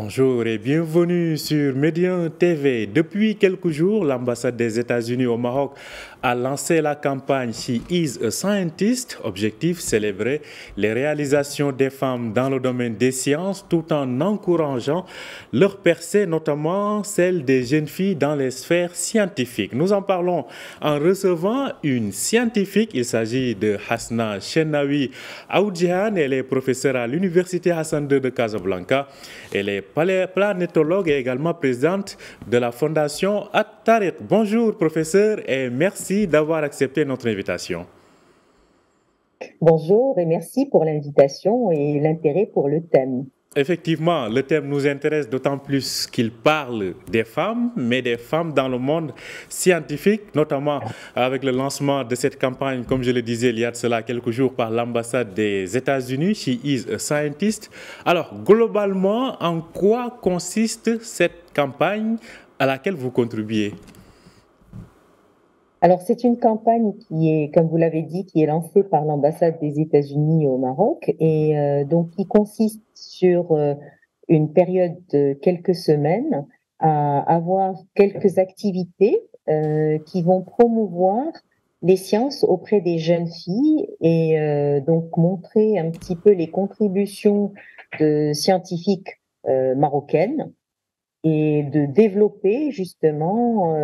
Bonjour et bienvenue sur Médian TV. Depuis quelques jours, l'ambassade des États-Unis au Maroc a lancé la campagne She is a Scientist, objectif célébrer les réalisations des femmes dans le domaine des sciences tout en encourageant leur percée, notamment celle des jeunes filles dans les sphères scientifiques. Nous en parlons en recevant une scientifique, il s'agit de Hasna Chenaoui Aoudjihan, elle est professeure à l'Université Hassan II de Casablanca. Elle est planétologue et également présidente de la Fondation At-Tariq. Bonjour professeur et merci d'avoir accepté notre invitation. Bonjour et merci pour l'invitation et l'intérêt pour le thème. Effectivement, le thème nous intéresse d'autant plus qu'il parle des femmes, mais des femmes dans le monde scientifique, notamment avec le lancement de cette campagne, comme je le disais il y a de cela quelques jours, par l'ambassade des États-Unis, She is a Scientist. Alors, globalement, en quoi consiste cette campagne à laquelle vous contribuez? Alors, c'est une campagne qui est, comme vous l'avez dit, qui est lancée par l'ambassade des États-Unis au Maroc et donc qui consiste sur une période de quelques semaines à avoir quelques activités qui vont promouvoir les sciences auprès des jeunes filles et donc montrer un petit peu les contributions de scientifiques marocaines et de développer justement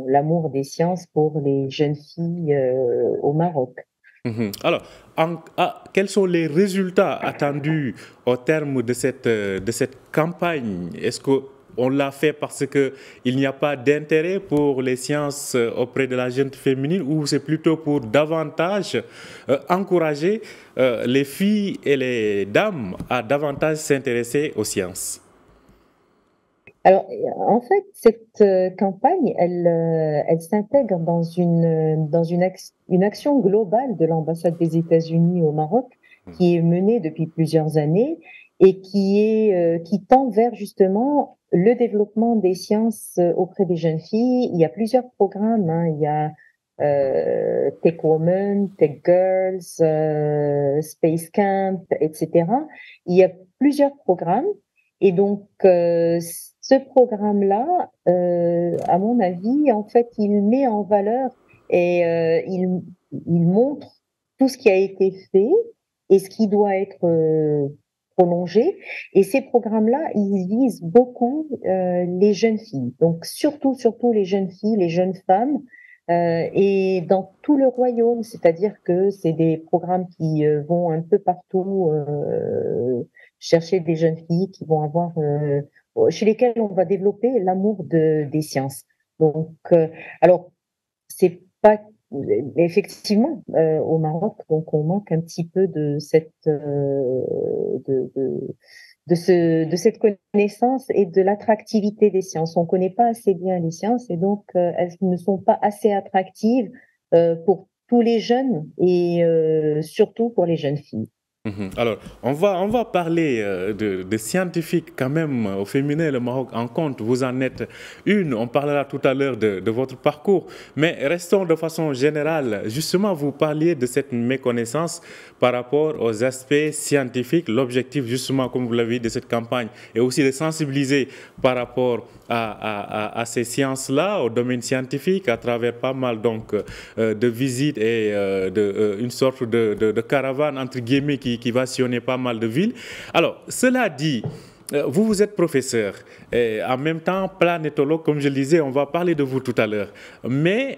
l'amour des sciences pour les jeunes filles au Maroc. Alors, quels sont les résultats attendus au terme de cette campagne? Est-ce qu'on l'a fait parce qu'il n'y a pas d'intérêt pour les sciences auprès de la jeune féminine ou c'est plutôt pour davantage encourager les filles et les dames à davantage s'intéresser aux sciences? Alors, en fait, cette campagne, elle s'intègre dans une action globale de l'ambassade des États-Unis au Maroc, qui est menée depuis plusieurs années et qui tend vers justement le développement des sciences auprès des jeunes filles. Il y a plusieurs programmes, hein. Il y a Tech Women, Tech Girls, Space Camp, etc. Il y a plusieurs programmes. Et donc, ce programme-là, à mon avis, en fait, il met en valeur et il montre tout ce qui a été fait et ce qui doit être prolongé. Et ces programmes-là, ils visent beaucoup les jeunes filles. Donc, surtout les jeunes filles, les jeunes femmes, et dans tout le royaume. C'est-à-dire que c'est des programmes qui vont un peu partout chercher des jeunes filles qui vont avoir chez lesquelles on va développer l'amour des sciences. Donc, alors, c'est pas effectivement au Maroc, donc on manque un petit peu de de, de, de cette connaissance et de l'attractivité des sciences. On connaît pas assez bien les sciences et donc elles ne sont pas assez attractives pour tous les jeunes et surtout pour les jeunes filles. Alors, on va parler de scientifiques quand même au féminin, le Maroc en compte. Vous en êtes une, on parlera tout à l'heure de votre parcours. Mais restons de façon générale. Justement, vous parliez de cette méconnaissance par rapport aux aspects scientifiques. L'objectif, justement, comme vous l'avez dit, de cette campagne est aussi de sensibiliser par rapport à ces sciences-là, au domaine scientifique, à travers pas mal donc, de visites et une sorte de caravane, entre guillemets, qui va sillonner pas mal de villes. Alors, cela dit, vous êtes professeur et en même temps planétologue, comme je le disais, on va parler de vous tout à l'heure. Mais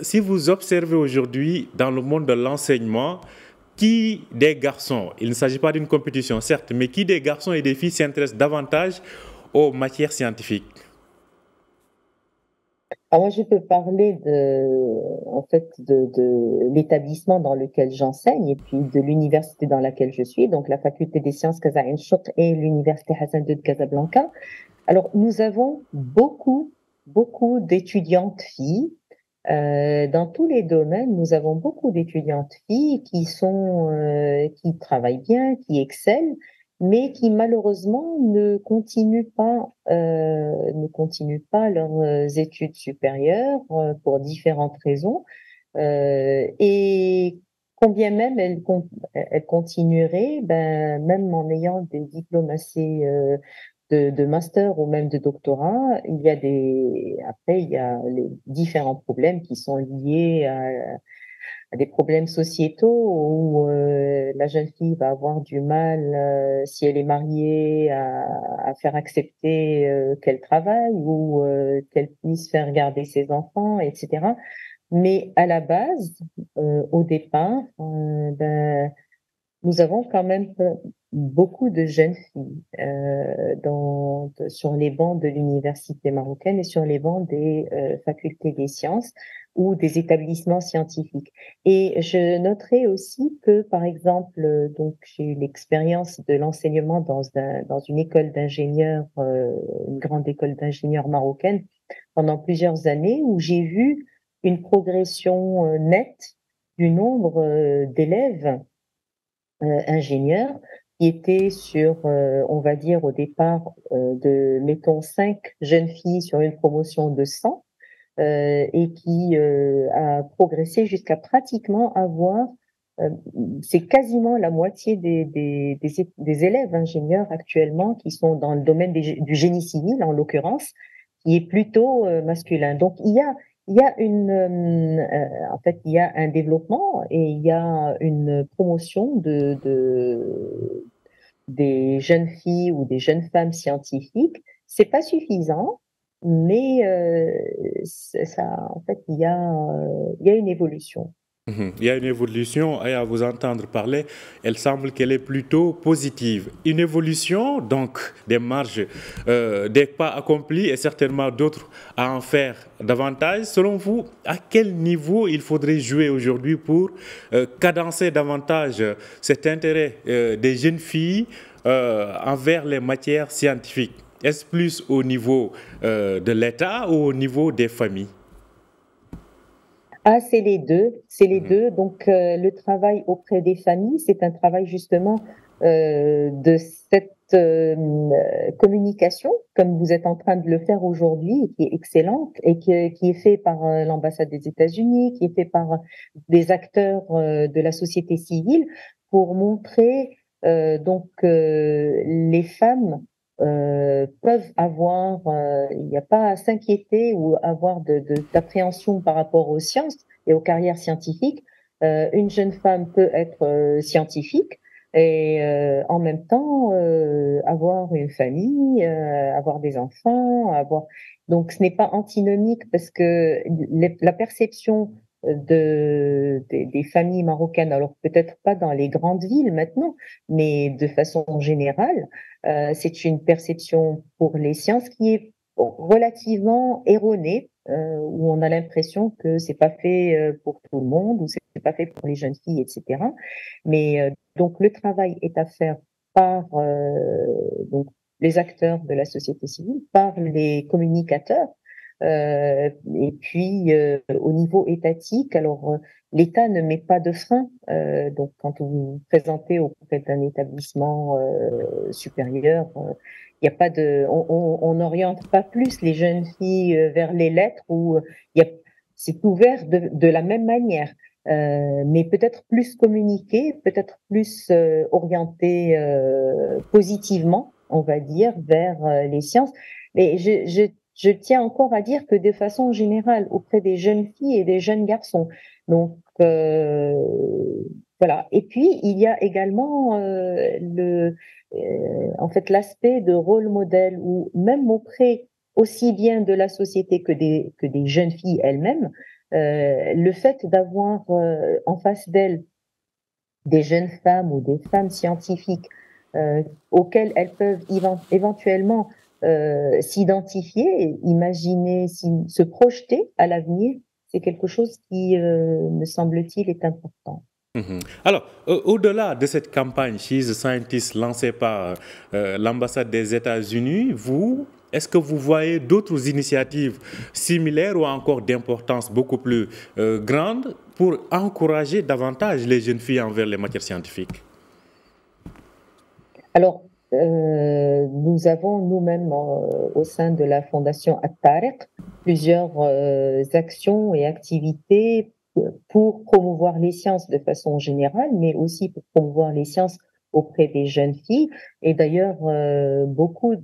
si vous observez aujourd'hui dans le monde de l'enseignement, qui des garçons, il ne s'agit pas d'une compétition certes, mais qui des garçons et des filles s'intéressent davantage aux matières scientifiques? Alors moi, je peux parler en fait, de l'établissement dans lequel j'enseigne et puis de l'université dans laquelle je suis, donc la faculté des sciences Casa Ain Chouk et l'université Hassan II de Casablanca. Alors, nous avons beaucoup d'étudiantes filles. Dans tous les domaines, nous avons beaucoup d'étudiantes filles qui travaillent bien, qui excellent, mais qui malheureusement ne continuent pas leurs études supérieures pour différentes raisons. Et combien même elles continueraient, ben, même en ayant des diplômes assez de master ou même de doctorat, après, il y a les différents problèmes qui sont liés à des problèmes sociétaux où la jeune fille va avoir du mal, si elle est mariée, à faire accepter qu'elle travaille ou qu'elle puisse faire garder ses enfants, etc. Mais à la base, au départ, ben, nous avons quand même beaucoup de jeunes filles sur les bancs de l'université marocaine et sur les bancs des facultés des sciences ou des établissements scientifiques. Et je noterai aussi que, par exemple, donc j'ai eu l'expérience de l'enseignement dans une école d'ingénieurs, une grande école d'ingénieurs marocaine pendant plusieurs années, où j'ai vu une progression nette du nombre d'élèves ingénieurs qui étaient sur, on va dire au départ, mettons, 5 jeunes filles sur une promotion de 100, et qui a progressé jusqu'à pratiquement avoir, euh, c'est quasiment la moitié des élèves ingénieurs actuellement qui sont dans le domaine du génie civil, en l'occurrence, qui est plutôt masculin. Donc il y a en fait, il y a un développement et il y a une promotion des jeunes filles ou des jeunes femmes scientifiques. C'est pas suffisant, mais en fait, il y a une évolution. Mhm. Il y a une évolution et à vous entendre parler, elle semble qu'elle est plutôt positive. Une évolution, donc des marges, des pas accomplis et certainement d'autres à en faire davantage. Selon vous, à quel niveau il faudrait jouer aujourd'hui pour cadencer davantage cet intérêt des jeunes filles envers les matières scientifiques? Est-ce plus au niveau de l'État ou au niveau des familles? Ah, c'est les deux, c'est les deux. Donc, le travail auprès des familles, c'est un travail justement de cette communication, comme vous êtes en train de le faire aujourd'hui, et qui est excellente, et qui est fait par l'ambassade des États-Unis, qui est fait par des acteurs de la société civile, pour montrer les femmes peuvent avoir, il n'y a pas à s'inquiéter ou avoir d'appréhension par rapport aux sciences et aux carrières scientifiques. Une jeune femme peut être scientifique et en même temps avoir une famille, avoir des enfants, avoir. Donc ce n'est pas antinomique parce que la perception des familles marocaines, alors peut-être pas dans les grandes villes maintenant, mais de façon générale, c'est une perception pour les sciences qui est relativement erronée, où on a l'impression que c'est pas fait pour tout le monde, ou c'est pas fait pour les jeunes filles, etc. Mais donc le travail est à faire par donc les acteurs de la société civile, par les communicateurs. Et puis au niveau étatique, alors l'État ne met pas de frein. Donc quand vous vous présentez auprès d'un établissement supérieur, il y a pas de, on n'oriente pas plus les jeunes filles vers les lettres où il y a, c'est ouvert de la même manière. Mais peut-être plus communiqué, peut-être plus orienté positivement, on va dire, vers les sciences. Mais je tiens encore à dire que de façon générale, auprès des jeunes filles et des jeunes garçons. Donc voilà. Et puis il y a également en fait l'aspect de rôle modèle où même auprès aussi bien de la société que des jeunes filles elles-mêmes, le fait d'avoir en face d'elles des jeunes femmes ou des femmes scientifiques auxquelles elles peuvent éventuellement s'identifier, imaginer, se projeter à l'avenir, c'est quelque chose qui, me semble-t-il, est important. Mhm. Alors, au-delà de cette campagne She's a Scientist lancée par l'ambassade des États-Unis, est-ce que vous voyez d'autres initiatives similaires ou encore d'importance beaucoup plus grande pour encourager davantage les jeunes filles envers les matières scientifiques? Alors, nous avons nous-mêmes au sein de la Fondation At-Tariq plusieurs actions et activités pour promouvoir les sciences de façon générale, mais aussi pour promouvoir les sciences auprès des jeunes filles. Et d'ailleurs, beaucoup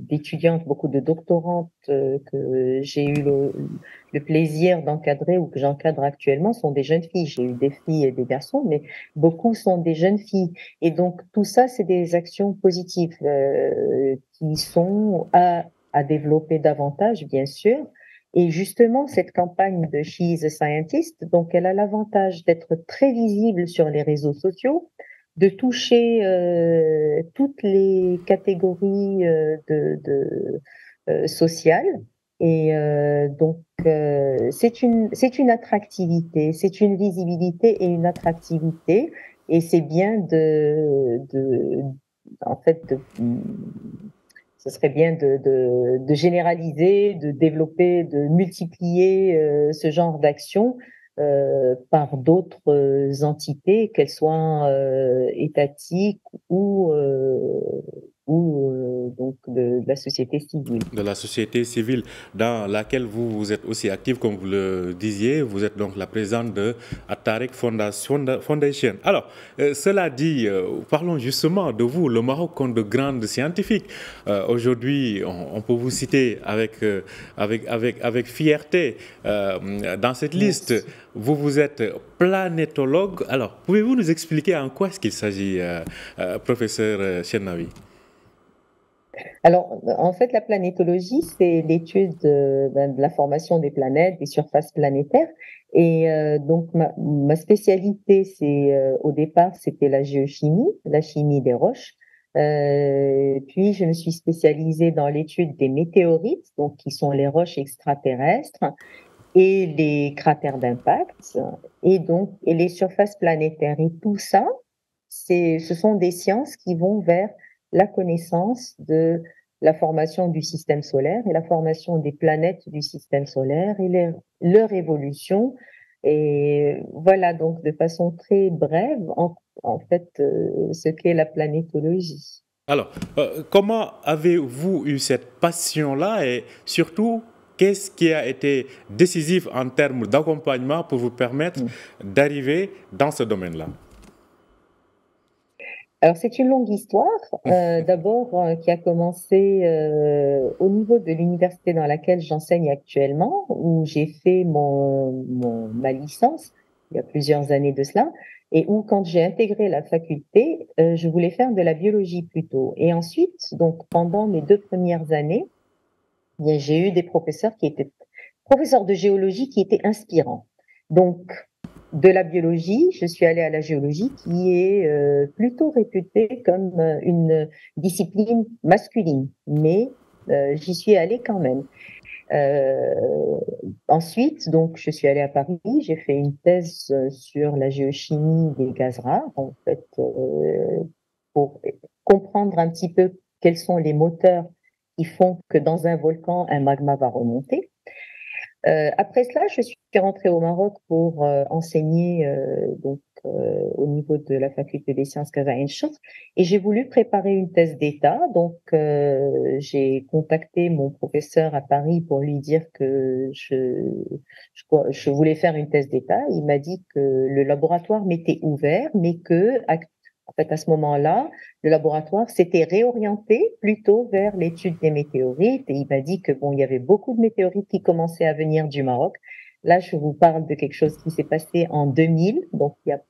d'étudiantes, beaucoup de doctorantes que j'ai eu le plaisir d'encadrer ou que j'encadre actuellement sont des jeunes filles. J'ai eu des filles et des garçons, mais beaucoup sont des jeunes filles. Et donc tout ça, c'est des actions positives qui sont à développer davantage, bien sûr. Et justement, cette campagne de She is a Scientist, donc elle a l'avantage d'être très visible sur les réseaux sociaux, de toucher toutes les catégories sociales. Et donc, c'est une attractivité, c'est une visibilité et une attractivité. Et c'est bien en fait, ce serait bien de généraliser, de développer, de multiplier ce genre d'actions par d'autres entités, qu'elles soient étatiques ou donc de la société civile. De la société civile dans laquelle vous êtes aussi active, comme vous le disiez. Vous êtes donc la présidente de At-Tariq Foundation. Alors, cela dit, parlons justement de vous. Le Maroc compte de grandes scientifiques. Aujourd'hui, on peut vous citer avec fierté dans cette liste. Merci. Vous êtes planétologue. Alors, pouvez-vous nous expliquer en quoi est-ce qu'il s'agit, professeur Chennaoui? Alors, en fait, la planétologie, c'est l'étude de la formation des planètes, des surfaces planétaires. Et donc, ma spécialité, au départ, c'était la géochimie, la chimie des roches. Puis, je me suis spécialisée dans l'étude des météorites, donc qui sont les roches extraterrestres, et les cratères d'impact, et les surfaces planétaires. Et tout ça, ce sont des sciences qui vont vers la connaissance de la formation du système solaire et la formation des planètes du système solaire et leur évolution. Et voilà donc de façon très brève, en fait, ce qu'est la planétologie. Alors, comment avez-vous eu cette passion-là et surtout, qu'est-ce qui a été décisif en termes d'accompagnement pour vous permettre d'arriver dans ce domaine-là? Alors c'est une longue histoire, d'abord qui a commencé au niveau de l'université dans laquelle j'enseigne actuellement, où j'ai fait ma licence il y a plusieurs années de cela, et où quand j'ai intégré la faculté, je voulais faire de la biologie plutôt. Et ensuite, donc pendant mes 2 premières années, eh bien, j'ai eu des professeurs qui étaient professeurs de géologie qui étaient inspirants. Donc de la biologie, je suis allée à la géologie qui est plutôt réputée comme une discipline masculine, mais j'y suis allée quand même. Euh, Ensuite, donc, je suis allée à Paris, j'ai fait une thèse sur la géochimie des gaz rares, en fait, pour comprendre un petit peu quels sont les moteurs qui font que dans un volcan, un magma va remonter. Après cela, je suis rentrée au Maroc pour enseigner au niveau de la faculté des sciences Casa Inchot, et j'ai voulu préparer une thèse d'État. Donc, j'ai contacté mon professeur à Paris pour lui dire que je voulais faire une thèse d'État. Il m'a dit que le laboratoire m'était ouvert, mais que en fait, à ce moment-là, le laboratoire s'était réorienté plutôt vers l'étude des météorites, et il m'a dit que bon, il y avait beaucoup de météorites qui commençaient à venir du Maroc. Là, je vous parle de quelque chose qui s'est passé en 2000, donc il y a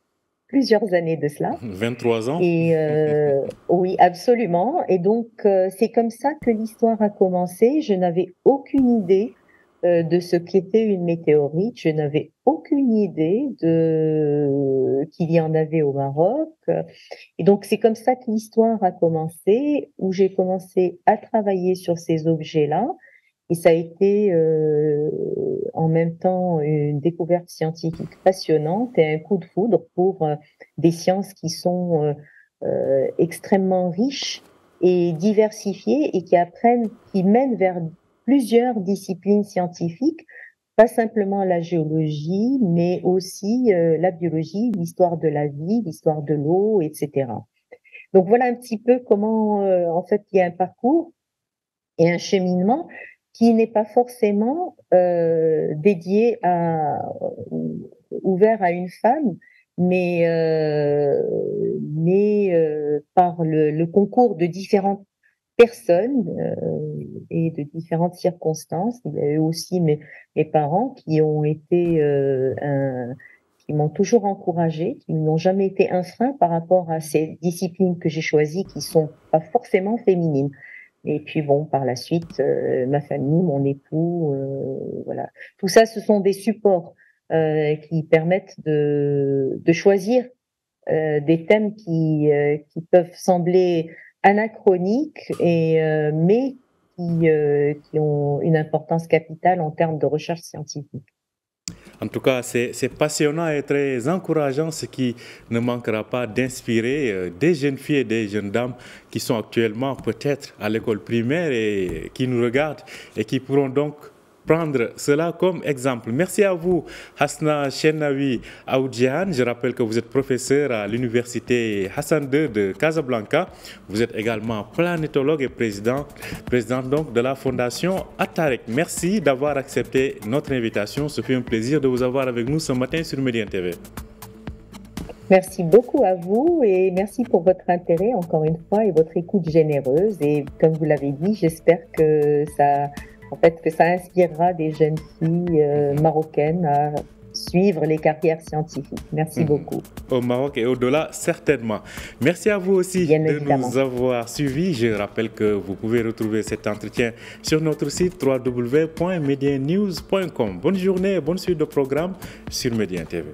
plusieurs années de cela. 23 ans. Et oui, absolument. Et donc, c'est comme ça que l'histoire a commencé. Je n'avais aucune idée de ce qu'était une météorite. Je n'avais aucune idée qu'il y en avait au Maroc. Et donc, c'est comme ça que l'histoire a commencé, où j'ai commencé à travailler sur ces objets-là. Et ça a été en même temps une découverte scientifique passionnante et un coup de foudre pour des sciences qui sont extrêmement riches et diversifiées et qui mènent vers plusieurs disciplines scientifiques, pas simplement la géologie, mais aussi la biologie, l'histoire de la vie, l'histoire de l'eau, etc. Donc voilà un petit peu comment, en fait, il y a un parcours et un cheminement qui n'est pas forcément dédié ouvert à une femme, mais par le concours de différentes personnes et de différentes circonstances. Il y a eu aussi mes parents qui ont été qui m'ont toujours encouragée, qui n'ont jamais été un frein par rapport à ces disciplines que j'ai choisies, qui sont pas forcément féminines. Et puis bon, par la suite, ma famille, mon époux, voilà. Tout ça, ce sont des supports qui permettent de choisir des thèmes qui peuvent sembler anachroniques mais qui ont une importance capitale en termes de recherche scientifique. En tout cas, c'est passionnant et très encourageant, ce qui ne manquera pas d'inspirer des jeunes filles et des jeunes dames qui sont actuellement peut-être à l'école primaire et qui nous regardent et qui pourront donc prendre cela comme exemple. Merci à vous, Hasna Chennaoui Aoudjian. Je rappelle que vous êtes professeur à l'université Hassan II de Casablanca. Vous êtes également planétologue et présidente donc de la fondation Atarek. Merci d'avoir accepté notre invitation. Ce fut un plaisir de vous avoir avec nous ce matin sur Médien TV. Merci beaucoup à vous et merci pour votre intérêt encore une fois et votre écoute généreuse. Et comme vous l'avez dit, j'espère que ça inspirera des jeunes filles marocaines à suivre les carrières scientifiques. Merci beaucoup. Au Maroc et au-delà, certainement. Merci à vous aussi de nous avoir suivis. Je rappelle que vous pouvez retrouver cet entretien sur notre site www.mediennews.com. Bonne journée et bonne suite de programme sur Médien TV.